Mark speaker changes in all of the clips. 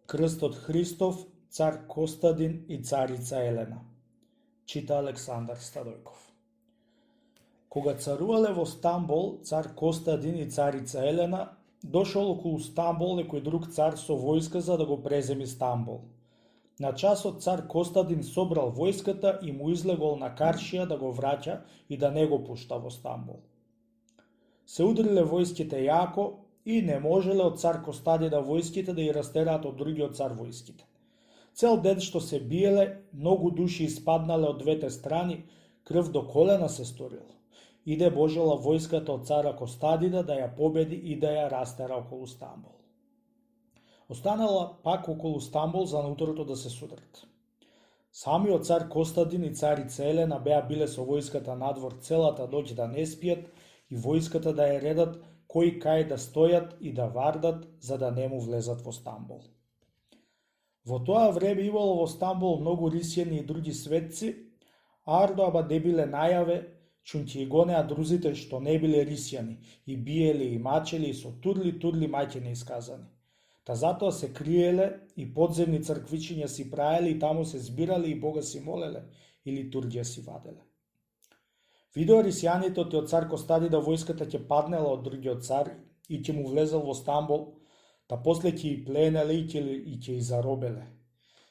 Speaker 1: Крстот Христов, цар Костадин и царица Елена. Чита Александар Стадојков. Кога царувале во Стамбол, цар Костадин и царица Елена, дошол околу Стамбол некој друг цар со војска за да го преземи Стамбол. На часот цар Костадин собрал војската и му излегол на Каршија да го враќа и да не го пушта во Стамбол. Се удриле војските јако и не можеле од цар Костадина војските да ја растераат од другиот цар војските. Цел ден што се биеле, многу души испаднале од двете страни, крв до колена се сторило. Иде божела војската од цара Костадина да ја победи и да ја растера околу Стамбол. Останала пак околу Стамбол за нутрото да се судрат. Самиот цар Костадин и царица Елена беа биле со војската надвор целата ноќ да не спијат и војската да ја редат кои кај да стојат и да вардат за да не му влезат во Стамбол. Во тоа време имало во Стамбол многу рисјани и други светци, ардо аба не биле најаве, чунти и гонеа друзите што не биле рисјани, и биели и мачели и со турли маќе неисказани. Та затоа се криеле и подземни црквичиња си праеле и таму се збирале и Бога си молеле или турѓа си ваделе. Видео рисјаните од цар Костадина војската ќе паднела од другиот цар и ќе му влезел во Стамбол, та после ќе и пленеле и ќе и заробеле.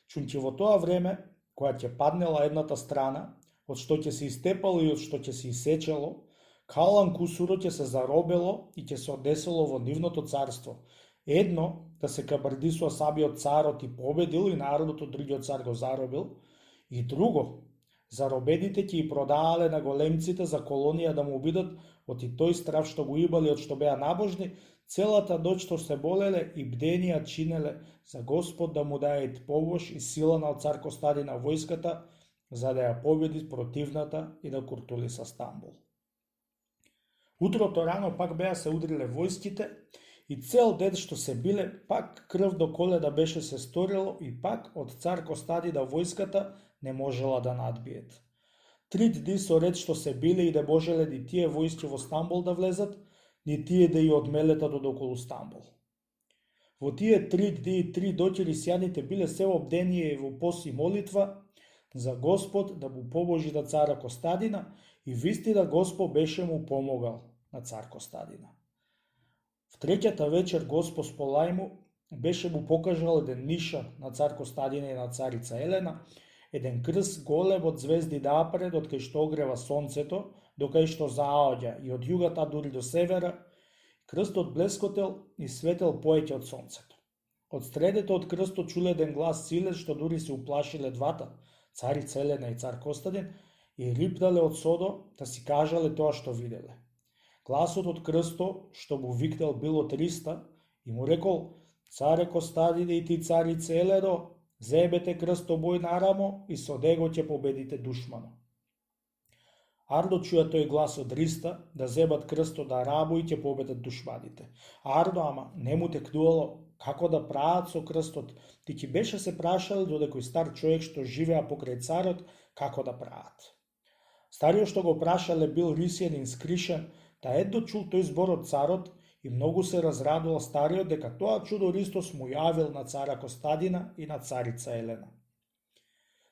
Speaker 1: Чунти во тоа време, која ќе паднела едната страна, од што ќе се истепало и од што ќе се исечело, Калан Кусуро ќе се заробело и ќе се одесело во нивното царство. Едно, да се кабардисува сабиот царот и победил и народот од другиот цар го заробил, и друго, заробените ќе и продаале на големците за колонија да му бидат од и тој страв што го имали од што беа набожни, целата ноќ што се болеле и бденија чинеле за Господ да му даде помош и сила на цар Костадина војската, за да ја победи противната и да куртули со Стамбол. Утрото рано пак беа се удриле војските и цел ден што се биле, пак крв до колена беше се сторило и пак од цар Костадина војската не можела да надбиет. 3 дни со ред што се биле и да можеле ни тие војски во Стамбол да влезат, ни тие да ја одмелетат од околу Стамбол. Во тие 3 дни и 3 ноќи рисјаните биле се во бдение и во пост и молитва за Господ да му поможи на цара Костадина и вистина Господ беше му помогал на цар Костадина. В треќата вечер Господ сполај му беше му покажал еден ниша на цар Костадина и на царица Елена, еден крст голем од звезди напред, од кај што огрева сонцето, до кај што заоѓа и од југата дури до севера, крстот блескотел и светел поеќе од сонцето. Од средето од крстот чуле еден глас силен што дури се уплашиле двата, царица Елена и цар Костадин, и рипнале од судо да си кажале тоа што виделе. Гласот од крсто што му викнал бил од Риста и му рекол: "Царе Костадине и ти царице Елено, земете крсто мој нарамо и со него ќе победите душмано." Ардо чуја тој глас од Риста да земат крсто да рамо и ќе победат душманите. Ардо ама не му текнувало како да праат со крстот, ти ќе беше се прашале до некој стар човек што живеа покрај царот како да праат. Стариот што го прашале бил рисјен и скришен, та едно чул тој збор од царот и многу се разрадувал стариот дека тоа чудо Ристос му јавил на цара Костадина и на царица Елена.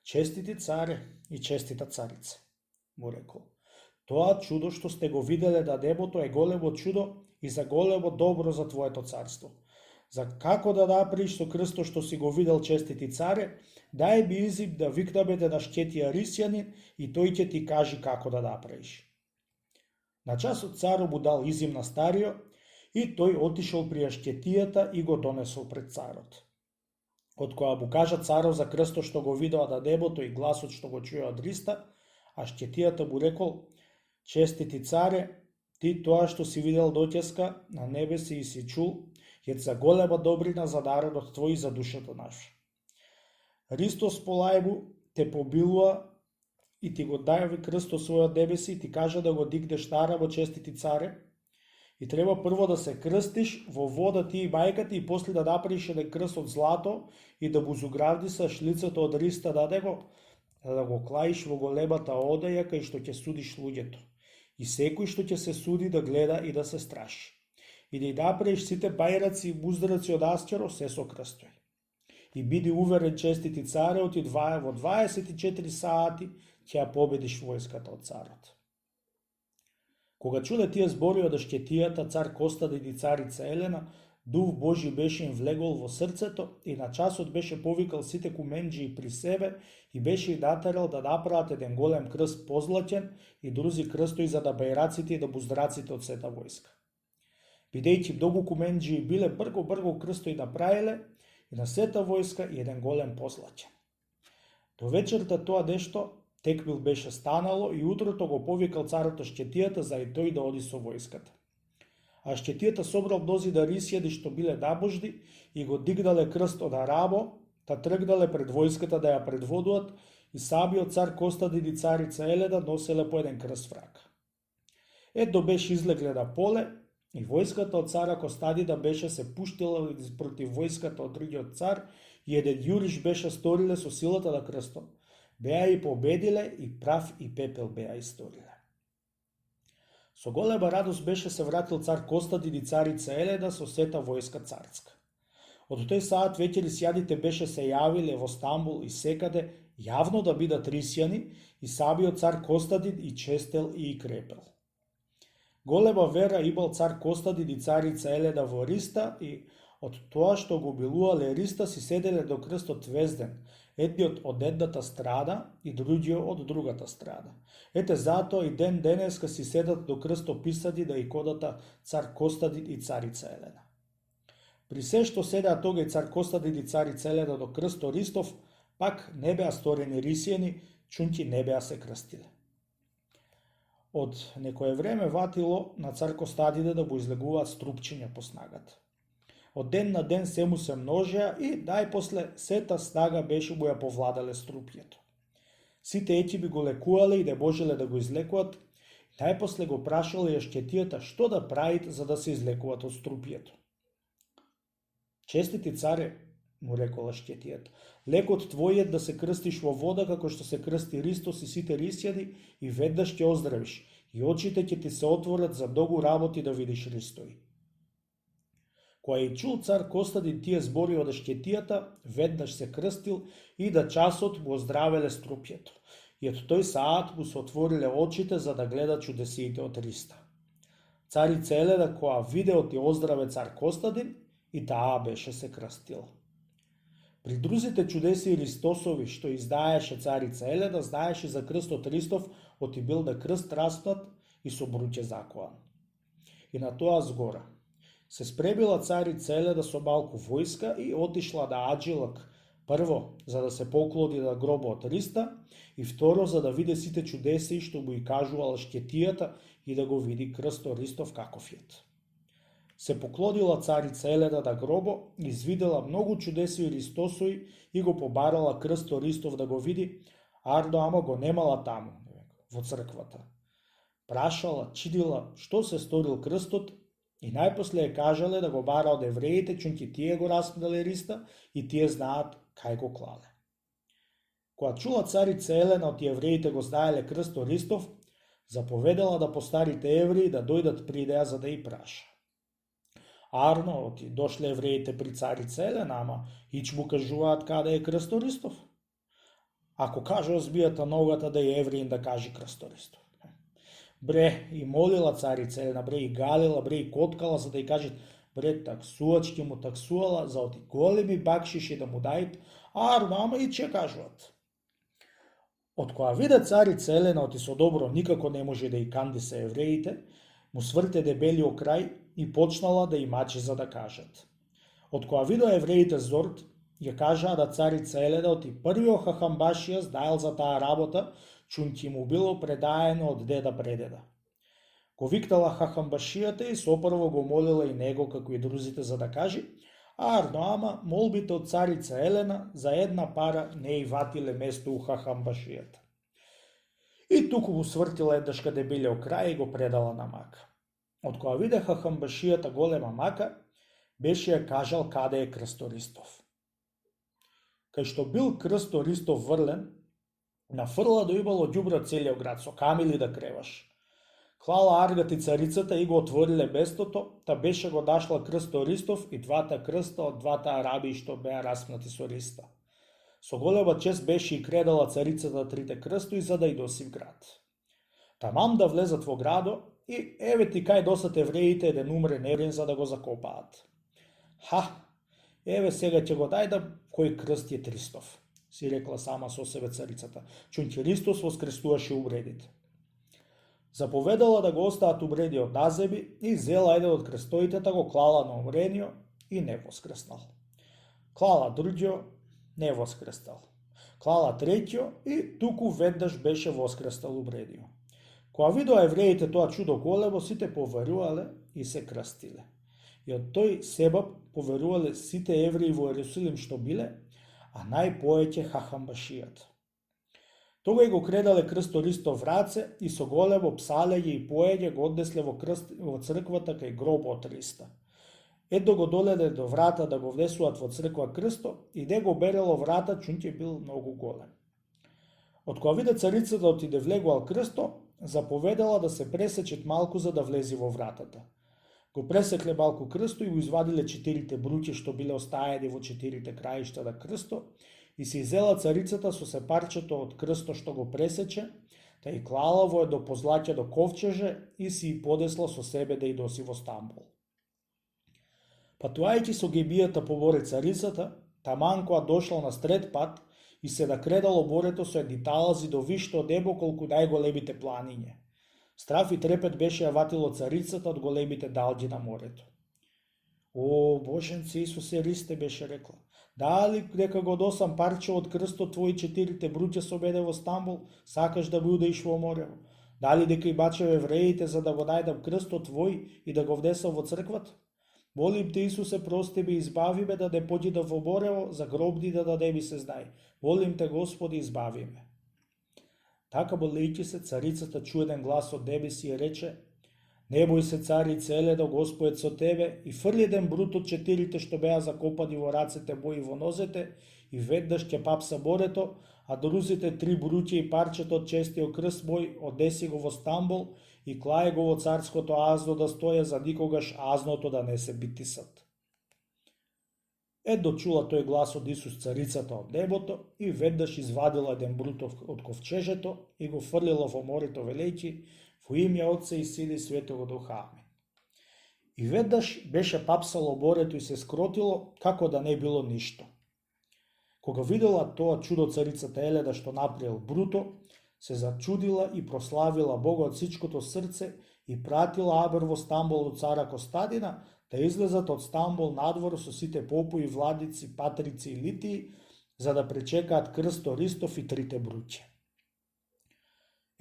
Speaker 1: "Честити царе и честита царица," му рекол. "Тоа чудо што сте го виделе на небото е големо чудо и за големо добро за твоето царство. За како да направиш со крстот што си го видел, честити царе, дај ми изим да викнаме на шкетија рисјанин и тој ќе ти кажи како да направиш." На часот царот му дал изим на стариот и тој отишол при ашкетијата и го донесол пред царот. Од која му кажа царот за крстот што го видел на небото и гласот што го чуја од Риста, ашкетијата му рекол: "Честити царе, ти тоа што си видел доќеска на небеси и си чул, е за голема добрина за народот твој и за душата наша. Ристос полај му те побилува и ти го дајави крстот свој од небеси и ти кажа да го дигнеш нарамо, честити царе, и треба прво да се крстиш во вода ти и мајката и после да направиш еден крст од злато и да му зугравдисаш лицето од Риста на него, да го клаиш во големата одеја кај што ќе судиш луѓето, и секој што ќе се суди да гледа и да се страши. И да направиш сите бајраци и муздраци од Астеро се со крстој. и биди уверен, честити царе, оти во 24 сати ќе ја победиш војската од царот. Кога чуде тие зборови од Ешкетијата, цар Костадин и царица Елена, Дух Божи беше им влегол во срцето и на часот беше повикал сите куменџии при себе и беше и натерал да направат еден голем крст позлатен и друзи крстои за да бајраците и да буздраците од сета војска. Бидејќи многу куменџии биле, брго крстои направиле и на сета војска и еден голем позлатен. До вечерта тоа нешто текмил беше станало и утрото го повикал царот Ешкетијата за и тој да оди со војската. А Ешкетијата собрал мнози дарисјади што биле набожни и го дигнале крст од Арамо, та тргнале пред војската да ја предводуват и самиот цар Костадин и царица Елена носеле по еден крст враг. Ето беше излегле на поле и војската од цара Костадина беше се пуштила против војската од другиот цар и еден јуриш беше сториле со силата на крстот. Беа и победиле и прав и пепел беа историле. Со голема радост беше се вратил цар Костадин и царица Елена со сета војска царска. Од тој саат веќе рисјаните беше се јавиле во Стамбул и секаде јавно да бидат рисјани и самиот цар Костадин и честел и крепел. Голема вера имал цар Костадин и царица Елена во Риста и од тоа што го билувале Риста си седеле до крстот везден, едниот од едната страна и другиот од другата страна. Ете затоа и ден денеска си седат до крстот писани на иконата цар Костадин и царица Елена. При се што седеа тога и цар Костадин и царица Елена до крстот Ристов, пак не беа сторени рисјани, чунки не беа се крстиле. Од некое време ватило на цар Костадине да го излегуваат струпчиња по снагата. Од ден на ден се му се множеа и најпосле сета снага беше му ја повладале струпјето. Сите екипи го лекувале и не можеле да го излекуват, најпосле го прашале Ешкетијата што да правите за да се излекуват од струпјето. Честити царе, му рекол Ешкетијата, лекот твој е да се крстиш во вода како што се крсти Ристос и сите рисјани и веднаш ќе оздравиш и очите ќе ти се отворат за многу работи да видиш Ристови. Кога и чул цар Костадин тие збори од Ешкетијата, веднаш се крстил и да часот му оздравеле струпјето. И од тој саат му се отвориле очите за да гледа чудесиите од Риста. Царица Елена која видео ти оздраве цар Костадин и таа беше се крстила. При друзите чудеси Ристосови што издаеше царица Елена, знаеше за крстот Ристов, оти бил да крст распнат и со бруќе закоан. И на тоа згора се спремила царица Елена со малку војска и отишла на Аджилак, прво за да се поклони на гробот Риста и второ за да види сите чудеси што му и кажувала Ешкетијата и да го види крстот Ристов каков ет. Се поклонила царица Елена на гробо, извидела многу чудеси Ристосови и го побарала крстот Ристов да го види, ама го немала таму, во црквата. Прашала, чидила што се сторил крстот и најпосле ја кажале да го бара од евреите, чунки тие го распнале Риста и тие знаат кај го клале. Кога чула царица Елена од евреите го знаеле крстот Ристов, заповедала да постарите евреи да дојдат при неа за да ја праша. Арно, дошле евреите при царица Елена, ама ич му кажуваат каде е крстот Ристов. Ако каже озбијата ногата да е евреин да каже крстот Ристов. Бре, и молила царица Елена, бре, и галила, бре, и коткала, за да ја кажат, бре, таксувачки му таксувала, за оти големи бакшиши да му дајат, ама и че кажуват. Од која виде царица Елена, оти со добро никако не може да и канди се евреите, му сврте дебелио крај и почнала да и мачи за да кажат. Од која виде евреите зорт, ја кажаа да царица Елена оти првиот хахамбашија знаел за таа работа, чунки му било предаено од деда предеда. Го викнала хахамбашијата и сопрво го молила и него како и друзите за да кажи, ама молбите од царица Елена за една пара не и ватиле место у хахамбашијата. И туку му свртила еднашка дебелио крај и го предала на мака. Од која виде хахамбашијата голема мака, беше ја кажал каде е крстот Ристов. Кај што бил крстот Ристов врлен, нафрла да имало ѓубро целиот град, со камили да креваш. Клала Аргат и царицата и го отвориле бестото, та беше го дашла крсто Ристов и двата крста од двата араби што беа распнати со Риста. Со голема чест беше и кредала царицата трите крстои за да и доси в град. Тамам да влезат во градо и еве ти кај досат евреите еден умре неврин за да го закопаат. Еве сега ќе го дајдам кој крст е Христов, си рекла сама со себе царицата, чунќи Христос воскресуваше убредите. Заповедала да го остаат убредиот назеби и зела еден од крстоите да го клала на умренио и не воскреснал. Клала другио, не воскреснал. Клала третио и туку веднаш беше воскреснал убредио. Кога видоа евреите тоа чудо големо, сите поверувале и се крстиле. И од тој себаб поверувале сите евреи во Ерусалим што биле, а најпоеќе хахамбашијата. Тога и го кредале крсто Ристов раце и со големо псалење и поење го однесле во црквата кај гробот Риста. Ето го доледе до врата да го внесуваат во црква крсто и де го берело врата, чунќе бил многу голем. Од кога виде царицата отиде влегувал крсто, заповедала да се пресечет малку за да влези во вратата. Го пресекле малку крсто и го извадиле 4 бруќи што биле остајани во 4 краишта на крсто и се изела царицата со се парчето од крсто што го пресече, та и клала во едно позлаќено ковчеже и си и подесла со себе да и доси во Стамбул. Патувајќи со гебијата по море царицата, таман кога дошла на стрет пат и се накредало морето со едни талази до вишто небо колку најголемите планиње. Страф и трепет беше ја ватило царицата од големите далги на морето. О, Боженце Исусе Христе, беше рекла, дали дека го досам парче од крстот твој 4 бруќа со мене во Стамбул, сакаш да ми удеиш во морево? Дали дека и бачев евреите за да го најдам крстот твој и да го внесам во црквата? Молим те, Исусе, прости ме, избави ме да не поđidам во морево, за гробни да не ми се знае. Молим те, Господи, избави ме. Така молејќи се, царицата чу еден глас од небеси и рече: Не бој се, царице Елено, Господ со тебе, и фрли еден брут од 4 што беа закопани во рацете мои во нозете, и веднаш ќе папса морето, а друзите 3 бруќа и парчето од честиот крст мој однеси го во Стамбул и клај го во царското азно да стоја за никогаш азното да не се битисат. Едно чула тој глас од Исус царицата од небото и веднаш извадила еден брут од ковчежето и го фрлила во морето велејќи: Во име Отца и Сина и Светого Духа, амин. И веднаш беше папсало морето и се скротило, како да не било ништо. Кога видела тоа чудо царицата Елена што направил бруто, се зачудила и прославила Бога од сичкото срце и пратила абер во Стамбул до цара Костадина да излезат од Стамбул надвор со сите попои, владици, патрици и литии, за да пречекаат крсто Ристов и 3 бруќа.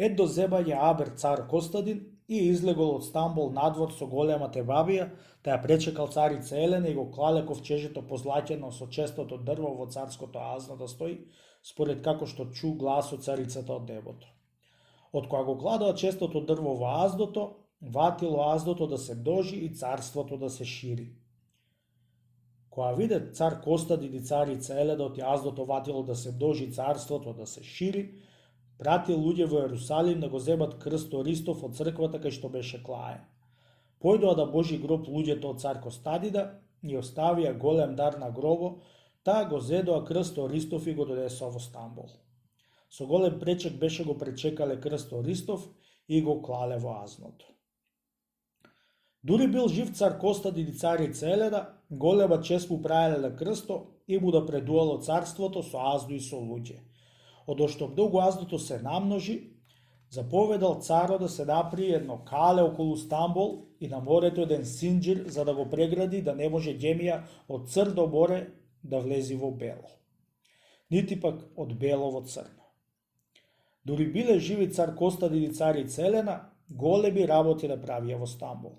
Speaker 1: Едно зебање абер цар Костадин и излегол од Стамбул надвор со голема тебабија, да ја пречекал царица Елена и го клале ковчежето позлаќено со честото дрво во царското азно да стои, според како што чу гласот царицата од небото. Од кога го кладоа честото дрво во аздото, ватило аздото да се множи и царството да се шири. Кога виде цар Костадин и царица Елена од аздото ватило да се множи царството да се шири, прати луѓе во Ерусалим да го земат крсто Ристов од црквата кај што беше клаен. Појдоа да Божи гроб луѓето од цар Костадина и оставија голем дар на гробо, таа го зедоа крсто Ристов и го донесоа во Стамбул. Со голем пречек беше го пречекале крсто Ристов и го клале во азното. Дури бил жив цар Костадин и царица Елена, голема чест му правеле на крсто и му да предувало царството со азно и со луѓе. Одошто многу азното се намножи, заповедал царо да се направи едно кале околу Стамбул и на морето еден синџир за да го прегради да не може ѓемија од Црно море да влези во бело, нити пак од бело во црно. Дури биле живи цар Костадин и царица Елена, големи работи направија во Стамбул.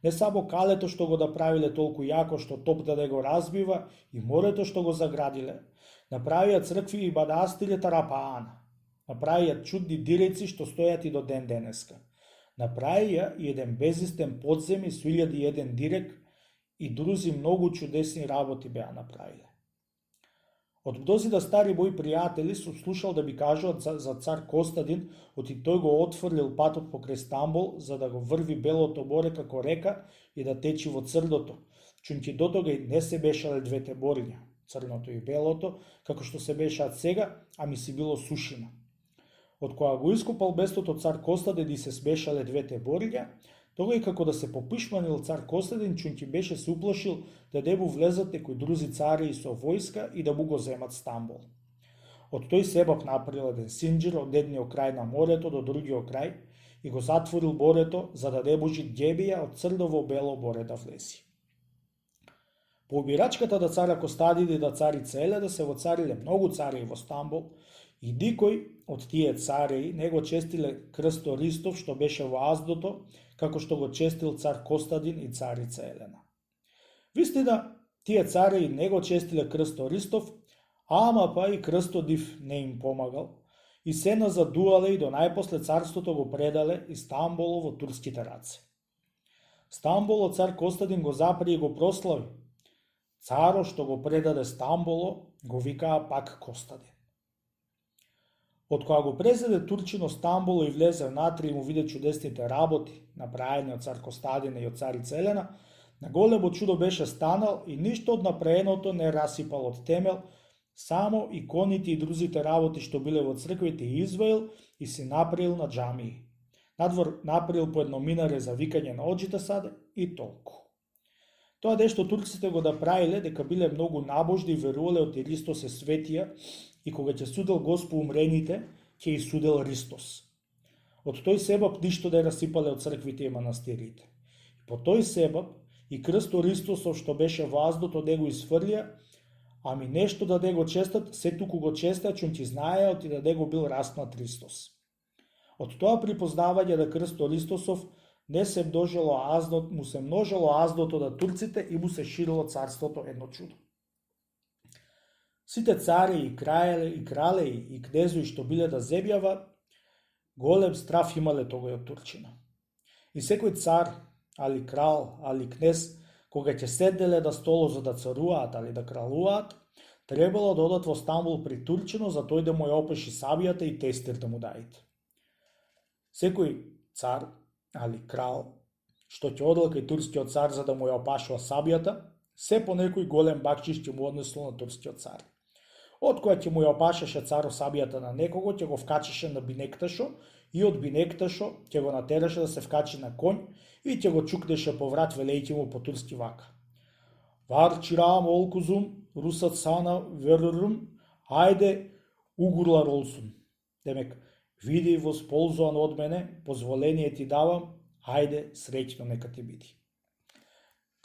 Speaker 1: Не само калето што го направиле толку јако што топ да не го разбива и морето што го заградиле, направија цркви и манастири Тарапаана, направија чудни диреци што стојат и до ден денеска. Направија и еден безистен подземи со 1001 дирек и друзи многу чудесни работи беа направиле. Од мнозина стари мои пријатели сум слушал да ми кажуваат за цар Костадин, оти тој го отфрлил патот покрај Стамбол за да го врви Белото море како река и да течи во Црното, чунки дотога и не се бешале двете мориња, Црното и Белото, како што се бешаат сега, ами си било сушина. Од кога го ископал местото цар Костадин и се смешале двете мориња, тога и како да се попишманил цар Костадин, чунки беше се уплашил да не му влезат некои друзи цари со војска и да му го земат Стамбол. Од тој себап направил еден синџир од едниот крај на морето до другиот крај и го затворил морето за да не може Гебија од Црно во Бело море да влези. По обирачката да цара Костадин и да царица Елена се воцариле многу цари во Стамбол и никој од тие цареи не го честиле крсто Ристов што беше во Аздото, како што го честил цар Костадин и царица Елена. Вистина, тие цареи не го честиле крсто Ристов, ама па и крсто Див не им помагал и се назадувале и до најпосле царството го предале и Стамболо во турските раце. Стамболо цар Костадин го запри и го прослави. Царо што го предаде Стамболо го викаа пак Костадин. Од кога го презеде Турчино Стамболо и влезе внатре и му виде чудесните работи, направени од цар Костадина и од царица Елена, на големо чудо беше станал и ништо од направеното не расипал од темел, само иконите и друзите работи што биле во црквите изваил и си направил на џамии. Надвор направил по едно минаре за викање на оџите саде и толку. Тоа нешто турците го да правиле дека биле многу набожни и верувале од Ристос е светија и кога ќе судел Госпо умрените, ќе и судел Ристос. Од тој себап ништо не расипале од црквите и манастирите. И по тој себап и крсто Ристосов што беше во Аздото не го изфрлија, ами нешто да не го честат, се туку го честат, чунки знаеат и да не го бил распнат Ристос. Од тоа припознавање да крсто Ристосов не се множело Аздот, му се множело Аздото да турците и му се ширило царството едно чудо. Сите цари и кралеи и кнезови што биле да земјава, голем страф имале тогај од Турчина. И секој цар, али крал, али кнез, кога ќе седеле на столо за да царуваат, али да кралуваат, требало да одат во Стамбул при Турчино за тој да му ја опеши сабијата и тестир да му дајте. Секој цар, али крал, што ќе одел кај турскиот цар за да му ја опашува сабијата, се по некој голем бакшиш ќе му однесло на турскиот цар. Од која ќе му ја опашеше царо сабијата на некого, ќе го вкачеше на бинекташо и од бинекташо ќе го натераше да се вкачи на конј и ќе го чукнеше по врат велејќи му по турски вака. Вар чирам олкузум, русат сана верурум, ајде угурлар олсум. Демек, види восползуван од мене, позволение ти давам, ајде среќно нека ти биди.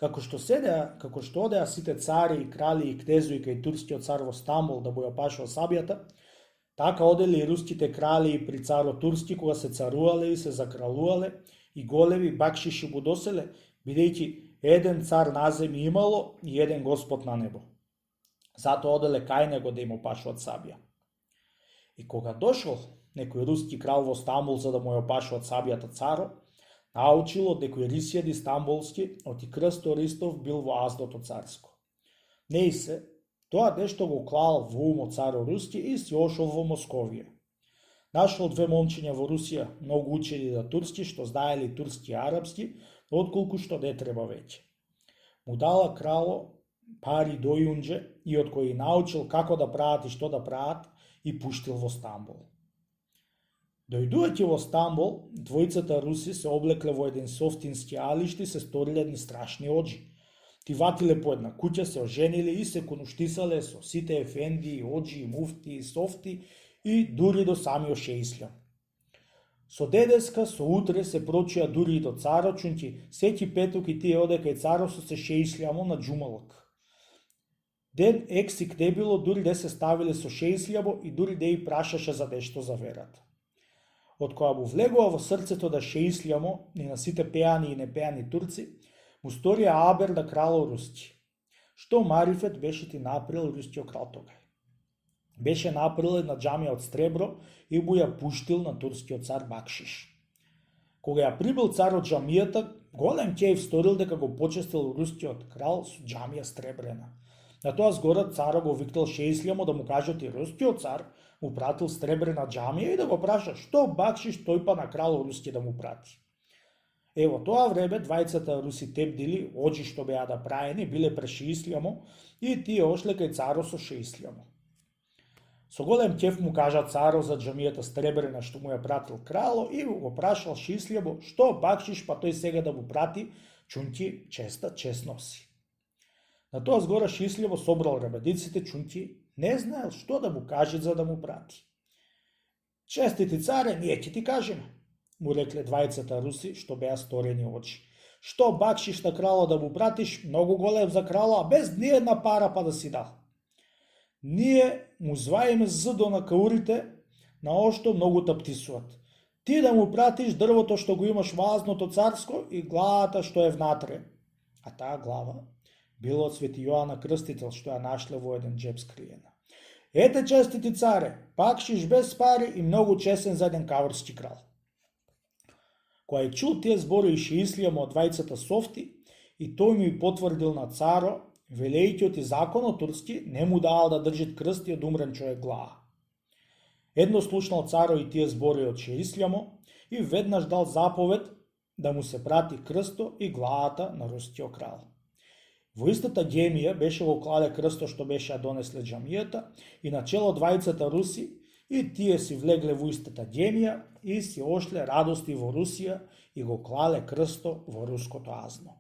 Speaker 1: Како што одеа сите цари, крали и кнезови кај турскиот цар во Стамбул да му ја опашува сабијата, така оделе и руските крали при царо турски кога се царувале и се закралувале и големи бакшиши му доселе, бидејќи еден цар на земја имало и еден господ на небо. Затоа оделе кај него да им опашуваат сабија. И кога дошол некој руски крал во Стамбул за да му ја опашуваат сабијата царо, научил од некој рисјади стамболски, оти крсто Ристов бил во Аздото царско. Не и се, тоа нешто го клал во умот царо руски и си ошол во Московија. Нашол две момчиња во Русија, многу учени на турски, што знаели турски и арапски, отколку што не треба веќе. Му дала крало пари до јунџе и од кој научил како да прават и што да прават и пуштил во Стамбул. Дојдувајќи во Стамбул, двојцата руси се облекле во еден софтински алишти и се сториле едни страшни оџи. Ти ватиле по една куќа, се ожениле и се конуштисале со сите ефенди, оџи, муфти, софти и дури до самиот шеислам. Со дедеска, со утре се прочија дури и до царо, чунки секи петок и тие оде кај царо со се шеисљамо на џумалак. Ден ексик не било, дури де се ставиле со шеисљамо и дури де и прашаше за нешто за верата. Од кога му влегува во срцето да шеисљамо и на сите пеани и непеани турци, му сторија абер да крало руски. Што марифет беше ти направил рускиот крал тогај? Беше направил една џамија од сребро и му ја пуштил на турскиот цар бакшиш. Кога ја прибил царот џамијата, голем ќејф сторил дека го почестил рускиот крал со џамија сребрена. На тоа згоре царо го викнал Шеислјамо да му каже ти рускиот цар му пратил сребрена џамија и да го праша што бакшиш тој па на крал руски да му прати. Ево тоа време двајцата руси тебдили, оџи што беа да праени, биле пре Шеислјамо и тие ошле кај царо со Шеислјамо. Со голем ќеф му кажа царо за џамијата сребрена што му ја пратил крало и го прашал Шеислјамо што бакшиш па тој сега да му прати, чунти чест носи. На тоа згора Шеислјамо собрал рабедиците, чунти не знаел што да му каже за да му прати. Честити царе, ние ќе ти кажеме, му рекле двајцата руси што беа сторени очи. Што бакшиш на крало да му пратиш, многу голем за крало, а без ни една пара па да си дал. Ние му зваиме здо на каурите, на ошто многу та птисуват. Ти да му пратиш дрвото што го имаш вазното царско и главата што е внатре. А таа глава било од Свети Јоана Крстител што ја нашле во еден џеб скриена. Ете честити царе, бакшиш без пари и многу чесен за еден каурски крал. Кој чул тие збори и Шеислјамо од двајцата софти, и тој ми потврдил на царо, велејќи и законот турски не му даал да држит крсти од умрен човек глава. Едно слушнал царо и тие збори од Шеислјамо и веднаш дал заповед да му се прати крсто и главата на рускиот крал. Во истата ѓемија беше го кладе крсто што беше ја донесле џамијата и на чело двајцата руси и тие си влегле во истата ѓемија и си ошле радости во Русија и го клале крсто во руското азно.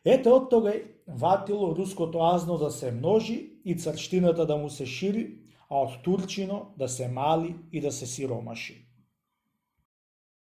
Speaker 1: Ете од тогај ватило руското азно да се множи и царштината да му се шири, а од турчино да се мали и да се сиромаши.